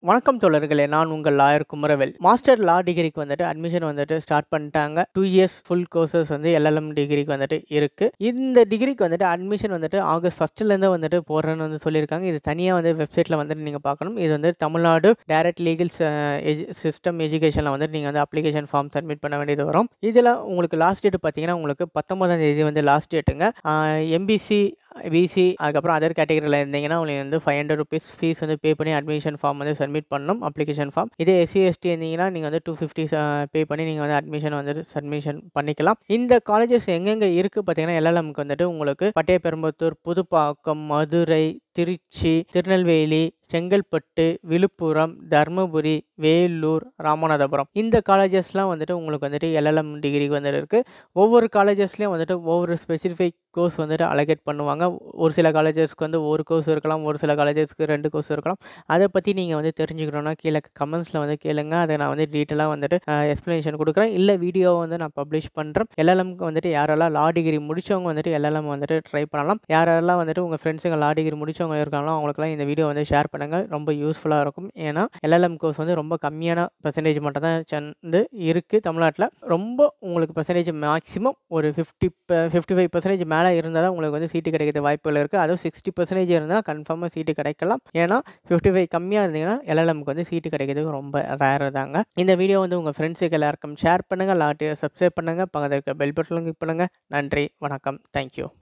வணக்கம் தோழர்களே, நான் உங்கள் லாயர் குமரவேல். மாஸ்டர் லா டிகிரிக்கு வந்துட்டு அட்மிஷன் வந்துட்டு ஸ்டார்ட் பண்ணிட்டாங்க. 2 இயர்ஸ் ஃபுல் கோர்சஸ் வந்து எல்எல்எம் டிகிரிக்கு வந்துட்டு இருக்கு. இந்த டிகிரிக்கு வந்துட்டு அட்மிஷன் வந்துட்டு ஆகஸ்ட் 1 வந்துட்டு போடுறேன்னு வந்து சொல்லியிருக்காங்க. இது தனியாக வந்து வெப்சைட்டில் வந்துட்டு நீங்கள் பார்க்கணும். இது வந்து தமிழ்நாடு டைரக்ட் லீகல் சிஸ்டம் எஜுகேஷனில் வந்துட்டு நீங்கள் வந்து அப்ளிகேஷன் ஃபார்ம் சப்மிட் பண்ண வேண்டியது வரும். இதில் உங்களுக்கு லாஸ்ட் டேட் பார்த்தீங்கன்னா உங்களுக்கு 19ஆம் தேதி வந்து லாஸ்ட் டேட்டுங்க. எம்பிசி பிசி அதுக்கப்புறம் அதர் கேட்டகரியில் இருந்தீங்கன்னா உங்களுக்கு வந்து ₹500 ஃபீஸ் வந்து பே பண்ணி அட்மிஷன் ஃபார்ம் வந்து சப்மிட் பண்ணணும், அப்ளிகேஷன் ஃபார்ம். இதே எஸ்சி எஸ்டி இருந்தீங்கன்னா நீங்கள் வந்து 250 பே பண்ணி நீங்கள் வந்து அட்மிஷன் வந்துட்டு சப்மிஷன் பண்ணிக்கலாம். இந்த காலேஜஸ் எங்கெங்கே இருக்குது பார்த்தீங்கன்னா எல்எல்எம்க்கு வந்துட்டு உங்களுக்கு பட்டையப்பெரும்புத்தூர், புதுப்பாக்கம், மதுரை, திருச்சி, திருநெல்வேலி, செங்கல்பட்டு, விழுப்புரம், தர்மபுரி, வேலூர், ராமநாதபுரம் இந்த காலேஜஸ்லாம் வந்துட்டு உங்களுக்கு வந்துட்டு எல்எல்எம் டிகிரிக்கு வந்துட்டு இருக்குது. ஒவ்வொரு காலேஜஸ்லேயும் வந்துட்டு ஒவ்வொரு ஸ்பெசிஃபிக் கோர்ஸ் வந்துட்டு அலோகேட் பண்ணுவாங்க. ஒரு சில காலேஜஸ்க்கு வந்து ஒரு கோர்ஸ் இருக்கலாம், ஒரு சில காலேஜஸ்க்கு 2 கோர்ஸ் இருக்கலாம். அதை பற்றி நீங்கள் வந்து தெரிஞ்சுக்கணுன்னா கீழே கமெண்ட்ஸில் வந்து கேளுங்க. அதை நான் வந்து டீட்டெயிலாக வந்துட்டு எக்ஸ்ப்ளனேஷன் கொடுக்குறேன். இல்லை வீடியோவை வந்து நான் பப்ளிஷ் பண்ணுறேன். எல்எல்எம்க்கு வந்துட்டு யாரெல்லாம் லா டிகிரி முடித்தவங்க வந்துட்டு எல்எல்எம் வந்துட்டு ட்ரை பண்ணலாம். யாரெல்லாம் வந்துட்டு உங்கள் ஃப்ரெண்ட்ஸுங்க லா டிகிரி முடித்தவங்க இருக்காங்களோ அவங்களுக்குலாம் இந்த வீடியோ வந்து ஷேர் பண்ணுங்கள். ரொம்ப யூஸ்ஃபுல்லாக இருக்கும். ஏன்னா எல்எல்எம் கோர்ஸ் வந்து ரொம்ப கம்மியான பெர்சன்டேஜ் மட்டும் தான் வந்து இருக்குது தமிழ்நாட்டில். ரொம்ப உங்களுக்கு பெர்சன்டேஜ் மேக்ஸிமம் ஒரு 55% மேலே இருந்தால் தான் உங்களுக்கு வந்து சீட்டு கிடைக்கிறது வாய்ப்புகள் இருக்குது. அதுவும் 60% இருந்தால் கன்ஃபார்மாக சீட்டு கிடைக்கலாம். ஏன்னா 55 கம்மியாக இருந்தீங்கன்னா எல்எல்எம்க்கு வந்து சீட்டு கிடைக்கிறது ரொம்ப ரேரு தாங்க. இந்த வீடியோ வந்து உங்கள் ஃப்ரெண்ட்ஸுக்கு எல்லாருக்கும் ஷேர் பண்ணுங்கள். லாட்டியை சப்ஸ்கிரைப் பண்ணுங்கள். பக்கத்தில் இருக்க பெல் பட்டனும் கிளிக் பண்ணுங்கள். நன்றி, வணக்கம், தேங்க்யூ.